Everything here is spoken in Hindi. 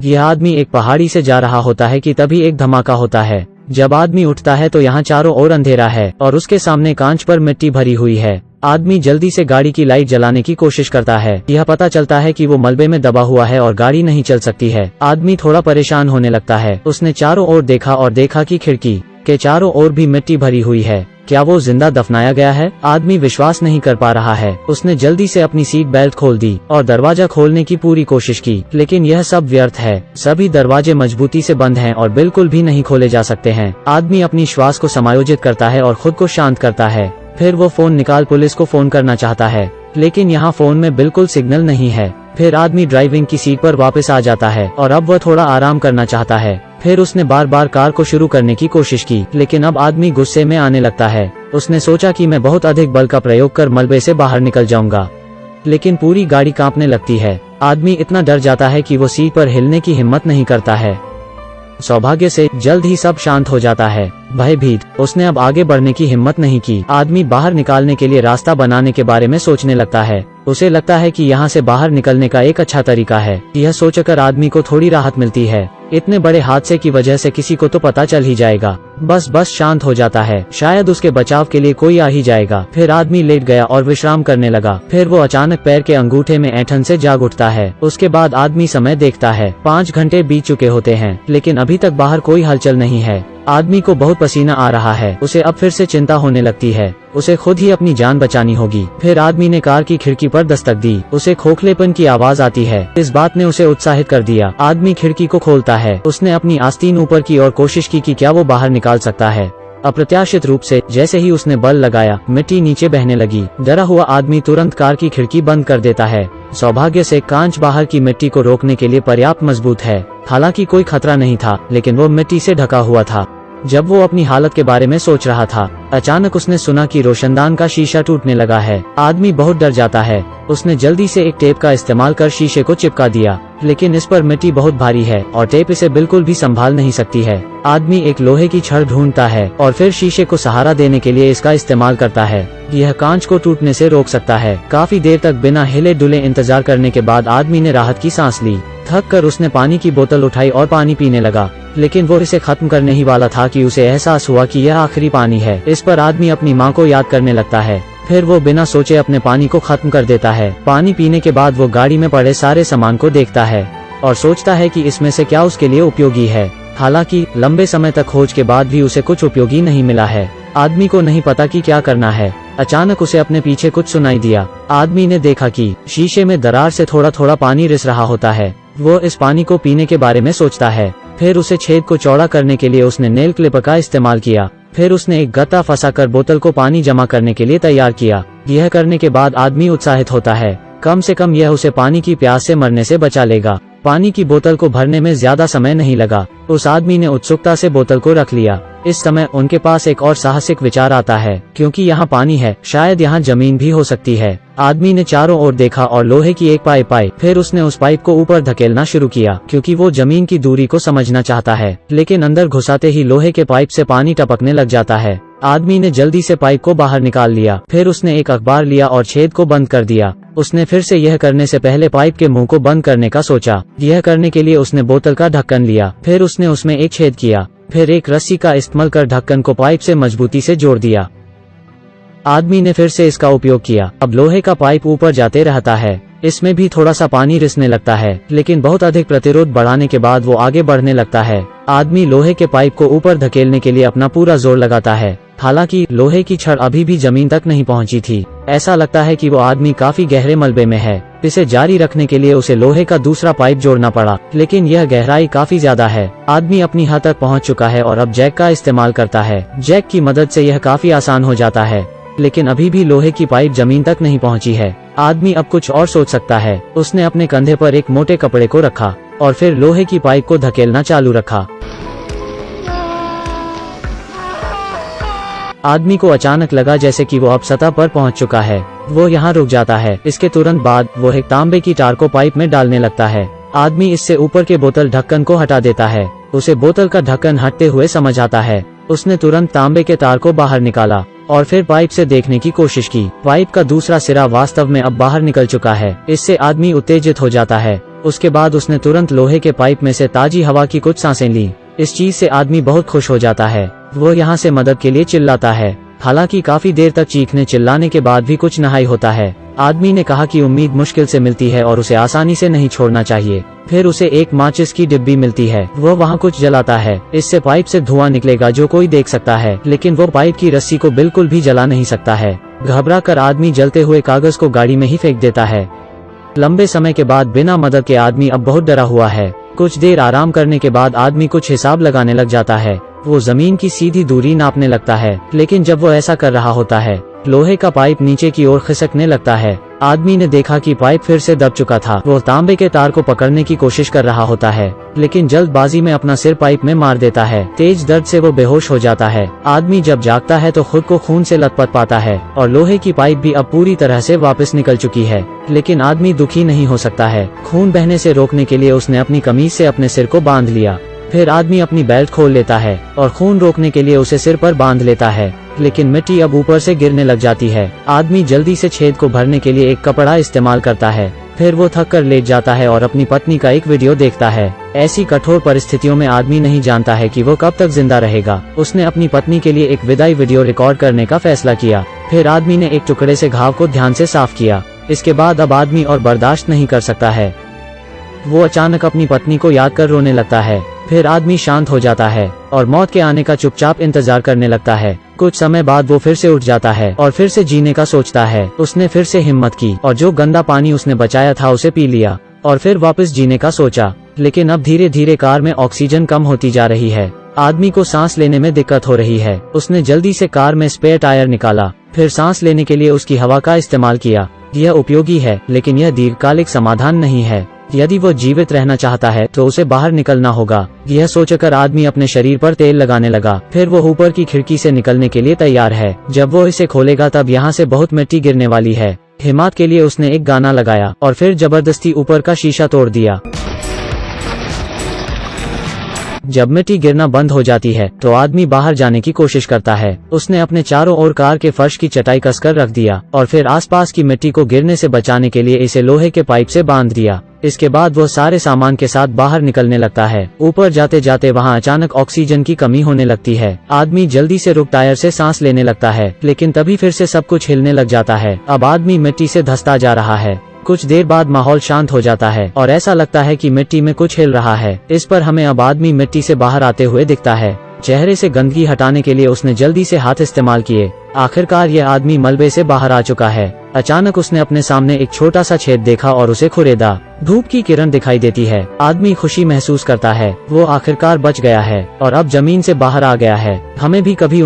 यह आदमी एक पहाड़ी से जा रहा होता है कि तभी एक धमाका होता है। जब आदमी उठता है तो यहाँ चारों ओर अंधेरा है और उसके सामने कांच पर मिट्टी भरी हुई है। आदमी जल्दी से गाड़ी की लाइट जलाने की कोशिश करता है। यह पता चलता है कि वो मलबे में दबा हुआ है और गाड़ी नहीं चल सकती है। आदमी थोड़ा परेशान होने लगता है। उसने चारों ओर देखा और देखा कि खिड़की के चारों ओर भी मिट्टी भरी हुई है। क्या वो जिंदा दफनाया गया है? आदमी विश्वास नहीं कर पा रहा है। उसने जल्दी से अपनी सीट बेल्ट खोल दी और दरवाजा खोलने की पूरी कोशिश की, लेकिन यह सब व्यर्थ है। सभी दरवाजे मजबूती से बंद हैं और बिल्कुल भी नहीं खोले जा सकते हैं। आदमी अपनी श्वास को समायोजित करता है और खुद को शांत करता है। फिर वो फोन निकाल पुलिस को फोन करना चाहता है, लेकिन यहाँ फोन में बिल्कुल सिग्नल नहीं है। फिर आदमी ड्राइविंग की सीट पर वापस आ जाता है और अब वह थोड़ा आराम करना चाहता है। फिर उसने बार बार कार को शुरू करने की कोशिश की, लेकिन अब आदमी गुस्से में आने लगता है। उसने सोचा कि मैं बहुत अधिक बल का प्रयोग कर मलबे से बाहर निकल जाऊंगा, लेकिन पूरी गाड़ी कांपने लगती है। आदमी इतना डर जाता है कि वो सीट पर हिलने की हिम्मत नहीं करता है। सौभाग्य से जल्द ही सब शांत हो जाता है। भयभीत, उसने अब आगे बढ़ने की हिम्मत नहीं की। आदमी बाहर निकालने के लिए रास्ता बनाने के बारे में सोचने लगता है। उसे लगता है कि यहाँ से बाहर निकलने का एक अच्छा तरीका है। यह सोचकर आदमी को थोड़ी राहत मिलती है। इतने बड़े हादसे की वजह से किसी को तो पता चल ही जाएगा। बस शांत हो जाता है। शायद उसके बचाव के लिए कोई आ ही जाएगा। फिर आदमी लेट गया और विश्राम करने लगा। फिर वो अचानक पैर के अंगूठे में ऐंठन से जाग उठता है। उसके बाद आदमी समय देखता है। 5 घंटे बीत चुके होते हैं, लेकिन अभी तक बाहर कोई हलचल नहीं है। आदमी को बहुत पसीना आ रहा है। उसे अब फिर से चिंता होने लगती है। उसे खुद ही अपनी जान बचानी होगी। फिर आदमी ने कार की खिड़की पर दस्तक दी। उसे खोखलेपन की आवाज आती है। इस बात ने उसे उत्साहित कर दिया। आदमी खिड़की को खोलता है। उसने अपनी आस्तीन ऊपर की और कोशिश की कि क्या वो बाहर निकाल सकता है। अप्रत्याशित रूप से जैसे ही उसने बल लगाया, मिट्टी नीचे बहने लगी। डरा हुआ आदमी तुरंत कार की खिड़की बंद कर देता है। सौभाग्य से कांच बाहर की मिट्टी को रोकने के लिए पर्याप्त मजबूत है। हालांकि कोई खतरा नहीं था, लेकिन वो मिट्टी से ढका हुआ था। जब वो अपनी हालत के बारे में सोच रहा था, अचानक उसने सुना कि रोशनदान का शीशा टूटने लगा है। आदमी बहुत डर जाता है। उसने जल्दी से एक टेप का इस्तेमाल कर शीशे को चिपका दिया, लेकिन इस पर मिट्टी बहुत भारी है और टेप इसे बिल्कुल भी संभाल नहीं सकती है। आदमी एक लोहे की छड़ ढूंढता है और फिर शीशे को सहारा देने के लिए इसका इस्तेमाल करता है। यह कांच को टूटने से रोक सकता है। काफी देर तक बिना हिले डुले इंतजार करने के बाद आदमी ने राहत की सांस ली। थक कर उसने पानी की बोतल उठाई और पानी पीने लगा, लेकिन वो इसे खत्म करने ही वाला था कि उसे एहसास हुआ कि यह आखिरी पानी है। इस पर आदमी अपनी माँ को याद करने लगता है। फिर वो बिना सोचे अपने पानी को खत्म कर देता है। पानी पीने के बाद वो गाड़ी में पड़े सारे सामान को देखता है और सोचता है कि इसमें से क्या उसके लिए उपयोगी है। हालांकि लंबे समय तक खोज के बाद भी उसे कुछ उपयोगी नहीं मिला है। आदमी को नहीं पता कि क्या करना है। अचानक उसे अपने पीछे कुछ सुनाई दिया। आदमी ने देखा कि शीशे में दरार से थोड़ा थोड़ा पानी रिस रहा होता है। वो इस पानी को पीने के बारे में सोचता है। फिर उसे छेद को चौड़ा करने के लिए उसने नेल क्लिप का इस्तेमाल किया। फिर उसने एक गत्ता फंसाकर बोतल को पानी जमा करने के लिए तैयार किया। यह करने के बाद आदमी उत्साहित होता है। कम से कम यह उसे पानी की प्यास से मरने से बचा लेगा। पानी की बोतल को भरने में ज्यादा समय नहीं लगा। उस आदमी ने उत्सुकता से बोतल को रख लिया। इस समय उनके पास एक और साहसिक विचार आता है, क्योंकि यहाँ पानी है, शायद यहाँ जमीन भी हो सकती है। आदमी ने चारों ओर देखा और लोहे की एक पाइप आई। फिर उसने उस पाइप को ऊपर धकेलना शुरू किया, क्योंकि वो जमीन की दूरी को समझना चाहता है। लेकिन अंदर घुसाते ही लोहे के पाइप से पानी टपकने लग जाता है। आदमी ने जल्दी से पाइप को बाहर निकाल लिया। फिर उसने एक अखबार लिया और छेद को बंद कर दिया। उसने फिर से यह करने से पहले पाइप के मुंह को बंद करने का सोचा। यह करने के लिए उसने बोतल का ढक्कन लिया। फिर उसने उसमें एक छेद किया। फिर एक रस्सी का इस्तेमाल कर ढक्कन को पाइप से मजबूती से जोड़ दिया। आदमी ने फिर से इसका उपयोग किया। अब लोहे का पाइप ऊपर जाते रहता है। इसमें भी थोड़ा सा पानी रिसने लगता है, लेकिन बहुत अधिक प्रतिरोध बढ़ाने के बाद वो आगे बढ़ने लगता है। आदमी लोहे के पाइप को ऊपर धकेलने के लिए अपना पूरा जोर लगाता है। हालांकि लोहे की छड़ अभी भी जमीन तक नहीं पहुंची थी। ऐसा लगता है कि वो आदमी काफी गहरे मलबे में है। इसे जारी रखने के लिए उसे लोहे का दूसरा पाइप जोड़ना पड़ा, लेकिन यह गहराई काफी ज्यादा है। आदमी अपनी हद तक पहुंच चुका है और अब जैक का इस्तेमाल करता है। जैक की मदद से यह काफी आसान हो जाता है, लेकिन अभी भी लोहे की पाइप जमीन तक नहीं पहुंची है। आदमी अब कुछ और सोच सकता है। उसने अपने कंधे पर एक मोटे कपड़े को रखा और फिर लोहे की पाइप को धकेलना चालू रखा। आदमी को अचानक लगा जैसे कि वो अब सतह पर पहुंच चुका है। वो यहाँ रुक जाता है। इसके तुरंत बाद वो एक तांबे की तार को पाइप में डालने लगता है। आदमी इससे ऊपर के बोतल ढक्कन को हटा देता है। उसे बोतल का ढक्कन हटते हुए समझ आता है। उसने तुरंत तांबे के तार को बाहर निकाला और फिर पाइप से देखने की कोशिश की। पाइप का दूसरा सिरा वास्तव में अब बाहर निकल चुका है। इससे आदमी उत्तेजित हो जाता है। उसके बाद उसने तुरंत लोहे के पाइप में से ताजी हवा की कुछ सांसें ली। इस चीज से आदमी बहुत खुश हो जाता है। वो यहाँ से मदद के लिए चिल्लाता है। हालांकि काफी देर तक चीखने चिल्लाने के बाद भी कुछ नहीं होता है। आदमी ने कहा कि उम्मीद मुश्किल से मिलती है और उसे आसानी से नहीं छोड़ना चाहिए। फिर उसे एक माचिस की डिब्बी मिलती है। वो वहाँ कुछ जलाता है। इससे पाइप से धुआं निकलेगा जो कोई देख सकता है, लेकिन वो पाइप की रस्सी को बिल्कुल भी जला नहीं सकता है। घबरा कर आदमी जलते हुए कागज को गाड़ी में ही फेंक देता है। लंबे समय के बाद बिना मदद के आदमी अब बहुत डरा हुआ है। कुछ देर आराम करने के बाद आदमी कुछ हिसाब लगाने लग जाता है। वो जमीन की सीधी दूरी नापने लगता है, लेकिन जब वो ऐसा कर रहा होता है, लोहे का पाइप नीचे की ओर खिसकने लगता है। आदमी ने देखा कि पाइप फिर से दब चुका था। वो तांबे के तार को पकड़ने की कोशिश कर रहा होता है, लेकिन जल्दबाजी में अपना सिर पाइप में मार देता है। तेज दर्द से वो बेहोश हो जाता है। आदमी जब जागता है तो खुद को खून से लथपथ पाता है और लोहे की पाइप भी अब पूरी तरह से वापस निकल चुकी है। लेकिन आदमी दुखी नहीं हो सकता है। खून बहने से रोकने के लिए उसने अपनी कमीज से अपने सिर को बांध लिया। फिर आदमी अपनी बेल्ट खोल लेता है और खून रोकने के लिए उसे सिर पर बांध लेता है, लेकिन मिट्टी अब ऊपर से गिरने लग जाती है। आदमी जल्दी से छेद को भरने के लिए एक कपड़ा इस्तेमाल करता है। फिर वो थक कर लेट जाता है और अपनी पत्नी का एक वीडियो देखता है। ऐसी कठोर परिस्थितियों में आदमी नहीं जानता है कि वो कब तक जिंदा रहेगा। उसने अपनी पत्नी के लिए एक विदाई वीडियो रिकॉर्ड करने का फैसला किया। फिर आदमी ने एक टुकड़े से घाव को ध्यान से साफ किया। इसके बाद अब आदमी और बर्दाश्त नहीं कर सकता है। वो अचानक अपनी पत्नी को याद कर रोने लगता है। फिर आदमी शांत हो जाता है और मौत के आने का चुपचाप इंतजार करने लगता है। कुछ समय बाद वो फिर से उठ जाता है और फिर से जीने का सोचता है। उसने फिर से हिम्मत की और जो गंदा पानी उसने बचाया था उसे पी लिया और फिर वापस जीने का सोचा। लेकिन अब धीरे धीरे कार में ऑक्सीजन कम होती जा रही है। आदमी को सांस लेने में दिक्कत हो रही है। उसने जल्दी से कार में स्पेयर टायर निकाला। फिर सांस लेने के लिए उसकी हवा का इस्तेमाल किया। यह उपयोगी है, लेकिन यह दीर्घकालिक समाधान नहीं है। यदि वो जीवित रहना चाहता है तो उसे बाहर निकलना होगा। यह सोचकर आदमी अपने शरीर पर तेल लगाने लगा। फिर वो ऊपर की खिड़की से निकलने के लिए तैयार है। जब वो इसे खोलेगा तब यहाँ से बहुत मिट्टी गिरने वाली है। हिम्मत के लिए उसने एक गाना लगाया और फिर जबरदस्ती ऊपर का शीशा तोड़ दिया। जब मिट्टी गिरना बंद हो जाती है तो आदमी बाहर जाने की कोशिश करता है। उसने अपने चारों ओर कार के फर्श की चटाई कसकर रख दिया और फिर आसपास की मिट्टी को गिरने से बचाने के लिए इसे लोहे के पाइप से बांध दिया। इसके बाद वो सारे सामान के साथ बाहर निकलने लगता है। ऊपर जाते जाते वहाँ अचानक ऑक्सीजन की कमी होने लगती है। आदमी जल्दी से रुक टायर से सांस लेने लगता है, लेकिन तभी फिर से सब कुछ हिलने लग जाता है। अब आदमी मिट्टी से धंसता जा रहा है। कुछ देर बाद माहौल शांत हो जाता है और ऐसा लगता है कि मिट्टी में कुछ हिल रहा है। इस पर हमें अब आदमी मिट्टी से बाहर आते हुए दिखता है। चेहरे से गंदगी हटाने के लिए उसने जल्दी से हाथ इस्तेमाल किए। आखिरकार यह आदमी मलबे से बाहर आ चुका है। अचानक उसने अपने सामने एक छोटा सा छेद देखा और उसे खुरेदा। धूप की किरण दिखाई देती है। आदमी खुशी महसूस करता है। वो आखिरकार बच गया है और अब जमीन से बाहर आ गया है। हमें भी कभी